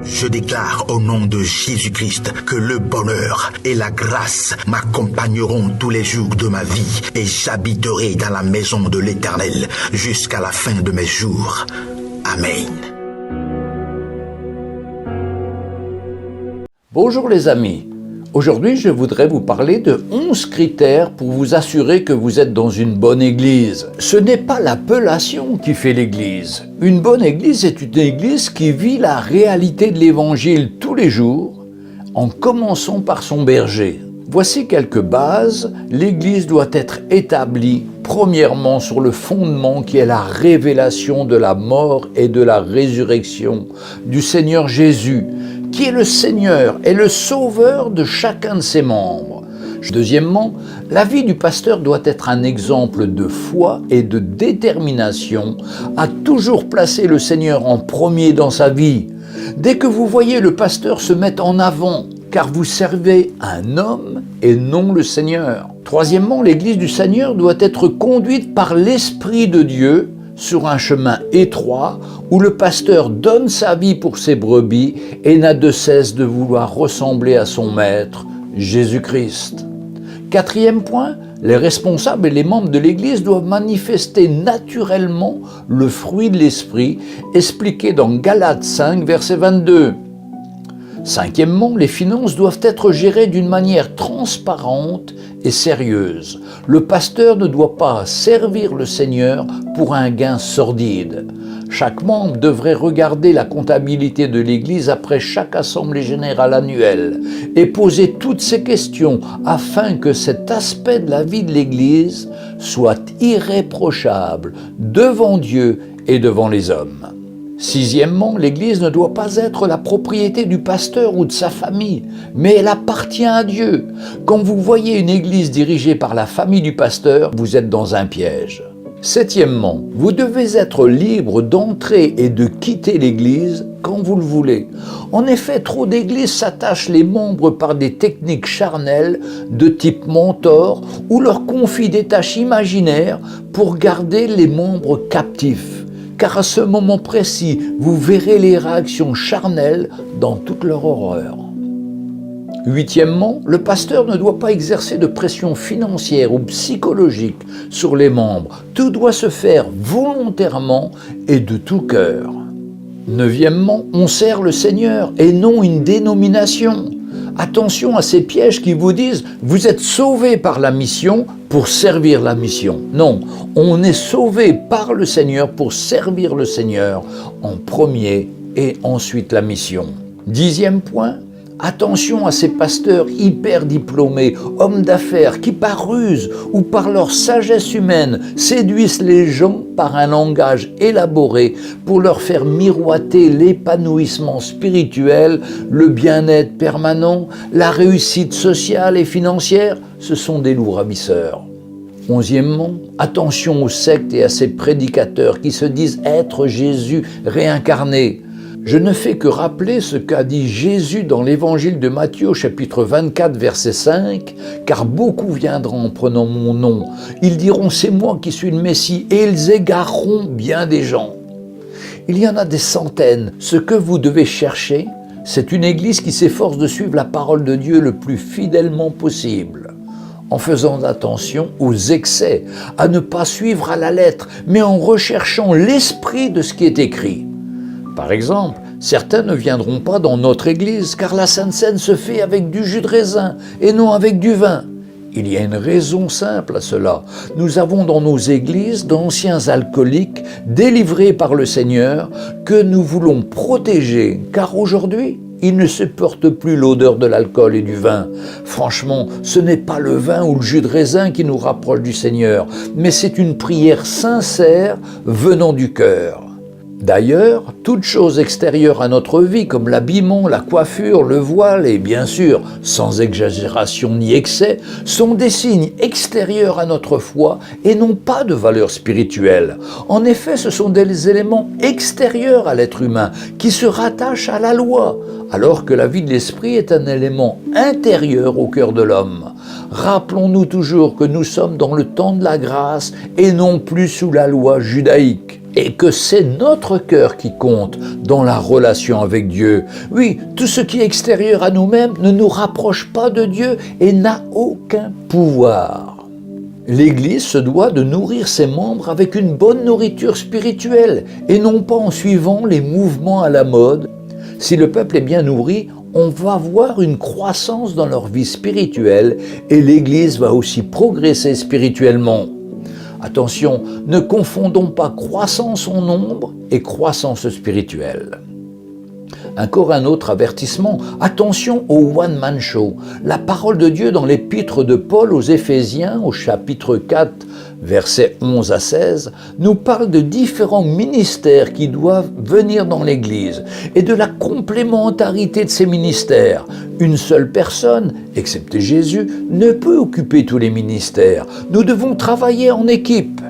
Je déclare au nom de Jésus-Christ que le bonheur et la grâce m'accompagneront tous les jours de ma vie et j'habiterai dans la maison de l'Éternel jusqu'à la fin de mes jours. Amen. Bonjour les amis. Aujourd'hui, je voudrais vous parler de 11 critères pour vous assurer que vous êtes dans une bonne église. Ce n'est pas l'appellation qui fait l'église. Une bonne église est une église qui vit la réalité de l'évangile tous les jours, en commençant par son berger. Voici quelques bases. L'église doit être établie premièrement sur le fondement qui est la révélation de la mort et de la résurrection du Seigneur Jésus, qui est le Seigneur et le Sauveur de chacun de ses membres. Deuxièmement, la vie du pasteur doit être un exemple de foi et de détermination à toujours placer le Seigneur en premier dans sa vie. Dès que vous voyez le pasteur se mettre en avant, car vous servez un homme et non le Seigneur. Troisièmement, l'Église du Seigneur doit être conduite par l'Esprit de Dieu sur un chemin étroit où le pasteur donne sa vie pour ses brebis et n'a de cesse de vouloir ressembler à son maître, Jésus-Christ. Quatrième point, les responsables et les membres de l'Église doivent manifester naturellement le fruit de l'Esprit, expliqué dans Galates 5, verset 22. Cinquièmement, les finances doivent être gérées d'une manière transparente et sérieuse. Le pasteur ne doit pas servir le Seigneur pour un gain sordide. Chaque membre devrait regarder la comptabilité de l'Église après chaque assemblée générale annuelle et poser toutes ces questions afin que cet aspect de la vie de l'Église soit irréprochable devant Dieu et devant les hommes. Sixièmement, l'Église ne doit pas être la propriété du pasteur ou de sa famille, mais elle appartient à Dieu. Quand vous voyez une Église dirigée par la famille du pasteur, vous êtes dans un piège. Septièmement, vous devez être libre d'entrer et de quitter l'Église quand vous le voulez. En effet, trop d'églises s'attachent les membres par des techniques charnelles de type mentor ou leur confient des tâches imaginaires pour garder les membres captifs. Car à ce moment précis, vous verrez les réactions charnelles dans toute leur horreur. Huitièmement, le pasteur ne doit pas exercer de pression financière ou psychologique sur les membres. Tout doit se faire volontairement et de tout cœur. Neuvièmement, on sert le Seigneur et non une dénomination. Attention à ces pièges qui vous disent « vous êtes sauvés par la mission pour servir la mission ». Non, on est sauvés par le Seigneur pour servir le Seigneur en premier et ensuite la mission. Dixième point, attention à ces pasteurs hyper diplômés, hommes d'affaires qui par ruse ou par leur sagesse humaine séduisent les gens par un langage élaboré pour leur faire miroiter l'épanouissement spirituel, le bien-être permanent, la réussite sociale et financière. Ce sont des loups ravisseurs. Onzièmement, attention aux sectes et à ces prédicateurs qui se disent être Jésus réincarné. Je ne fais que rappeler ce qu'a dit Jésus dans l'évangile de Matthieu, chapitre 24, verset 5, « Car beaucoup viendront en prenant mon nom. Ils diront, c'est moi qui suis le Messie, et ils égareront bien des gens. » Il y en a des centaines. Ce que vous devez chercher, c'est une église qui s'efforce de suivre la parole de Dieu le plus fidèlement possible, en faisant attention aux excès, à ne pas suivre à la lettre, mais en recherchant l'esprit de ce qui est écrit. Par exemple, certains ne viendront pas dans notre église car la Sainte Seine se fait avec du jus de raisin et non avec du vin. Il y a une raison simple à cela. Nous avons dans nos églises d'anciens alcooliques délivrés par le Seigneur que nous voulons protéger car aujourd'hui, ils ne supportent plus l'odeur de l'alcool et du vin. Franchement, ce n'est pas le vin ou le jus de raisin qui nous rapproche du Seigneur, mais c'est une prière sincère venant du cœur. D'ailleurs, toute chose extérieure à notre vie, comme l'habillement, la coiffure, le voile et bien sûr, sans exagération ni excès, sont des signes extérieurs à notre foi et n'ont pas de valeur spirituelle. En effet, ce sont des éléments extérieurs à l'être humain qui se rattachent à la loi, alors que la vie de l'esprit est un élément intérieur au cœur de l'homme. Rappelons-nous toujours que nous sommes dans le temps de la grâce et non plus sous la loi judaïque. et que c'est notre cœur qui compte dans la relation avec Dieu. Oui, tout ce qui est extérieur à nous-mêmes ne nous rapproche pas de Dieu et n'a aucun pouvoir. L'Église se doit de nourrir ses membres avec une bonne nourriture spirituelle et non pas en suivant les mouvements à la mode. Si le peuple est bien nourri, on va voir une croissance dans leur vie spirituelle et l'Église va aussi progresser spirituellement. Attention, ne confondons pas croissance en nombre et croissance spirituelle. Encore un autre avertissement, attention au one-man show. La parole de Dieu dans l'épître de Paul aux Éphésiens, au chapitre 4, versets 11 à 16, nous parle de différents ministères qui doivent venir dans l'Église et de la complémentarité de ces ministères. Une seule personne, excepté Jésus, ne peut occuper tous les ministères. Nous devons travailler en équipe.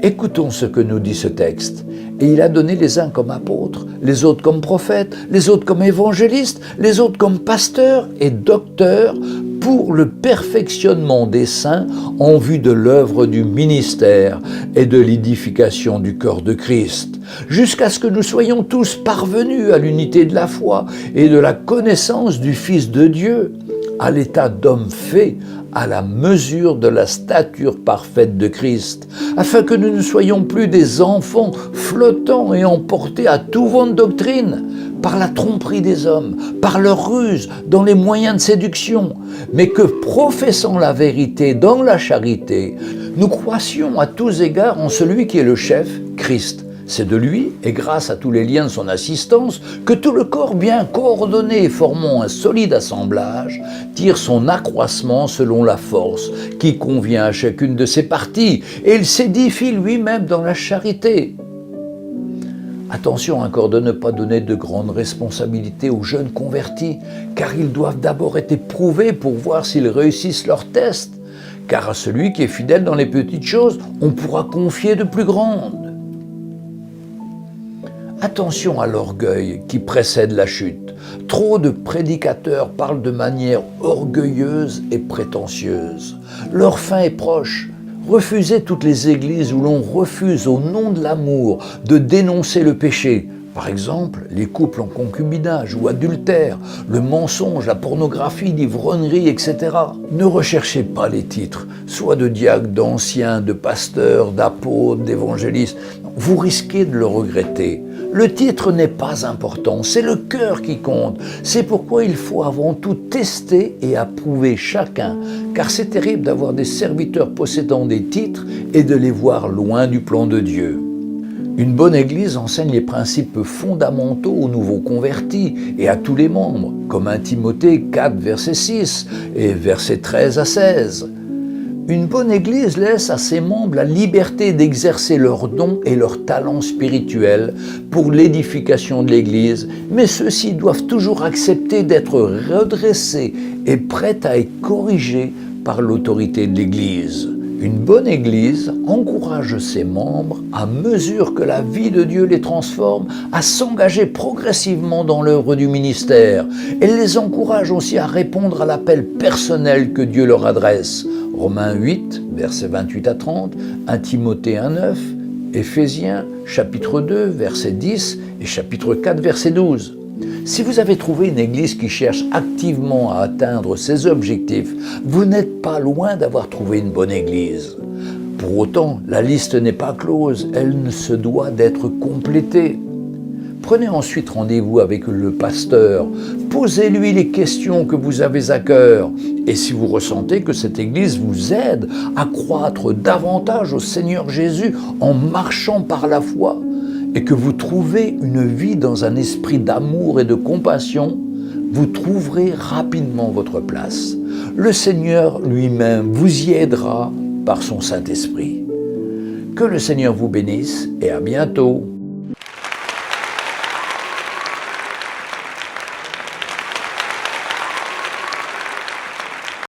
Écoutons ce que nous dit ce texte. Et il a donné les uns comme apôtres, les autres comme prophètes, les autres comme évangélistes, les autres comme pasteurs et docteurs pour le perfectionnement des saints en vue de l'œuvre du ministère et de l'édification du corps de Christ, jusqu'à ce que nous soyons tous parvenus à l'unité de la foi et de la connaissance du Fils de Dieu, à l'état d'homme fait, à la mesure de la stature parfaite de Christ, afin que nous ne soyons plus des enfants flottants et emportés à tout vent de doctrine, par la tromperie des hommes, par leur ruse, dans les moyens de séduction, mais que, professant la vérité dans la charité, nous croissions à tous égards en celui qui est le chef, Christ. C'est de lui, et grâce à tous les liens de son assistance, que tout le corps bien coordonné et formant un solide assemblage tire son accroissement selon la force qui convient à chacune de ses parties, et il s'édifie lui-même dans la charité. Attention encore de ne pas donner de grandes responsabilités aux jeunes convertis, car ils doivent d'abord être éprouvés pour voir s'ils réussissent leurs tests, car à celui qui est fidèle dans les petites choses, on pourra confier de plus grandes. Attention à l'orgueil qui précède la chute. Trop de prédicateurs parlent de manière orgueilleuse et prétentieuse. Leur fin est proche. Refusez toutes les églises où l'on refuse au nom de l'amour de dénoncer le péché. Par exemple, les couples en concubinage ou adultère, le mensonge, la pornographie, l'ivrognerie, etc. Ne recherchez pas les titres, soit de diacres, d'anciens, de pasteurs, d'apôtres, d'évangélistes. Vous risquez de le regretter. Le titre n'est pas important, c'est le cœur qui compte. C'est pourquoi il faut avant tout tester et approuver chacun, car c'est terrible d'avoir des serviteurs possédant des titres et de les voir loin du plan de Dieu. Une bonne Église enseigne les principes fondamentaux aux nouveaux convertis et à tous les membres, comme 1 Timothée 4, verset 6 et versets 13 à 16. Une bonne Église laisse à ses membres la liberté d'exercer leurs dons et leurs talents spirituels pour l'édification de l'Église, mais ceux-ci doivent toujours accepter d'être redressés et prêts à être corrigés par l'autorité de l'Église. Une bonne Église encourage ses membres, à mesure que la vie de Dieu les transforme, à s'engager progressivement dans l'œuvre du ministère. Elle les encourage aussi à répondre à l'appel personnel que Dieu leur adresse. Romains 8, versets 28 à 30, 1 Timothée 1, 9, Éphésiens, chapitre 2, verset 10 et chapitre 4, verset 12. Si vous avez trouvé une église qui cherche activement à atteindre ses objectifs, vous n'êtes pas loin d'avoir trouvé une bonne église. Pour autant, la liste n'est pas close, elle ne se doit d'être complétée. Prenez ensuite rendez-vous avec le pasteur, posez-lui les questions que vous avez à cœur. Et si vous ressentez que cette église vous aide à croître davantage au Seigneur Jésus en marchant par la foi, et que vous trouvez une vie dans un esprit d'amour et de compassion, vous trouverez rapidement votre place. Le Seigneur lui-même vous y aidera par son Saint-Esprit. Que le Seigneur vous bénisse et à bientôt.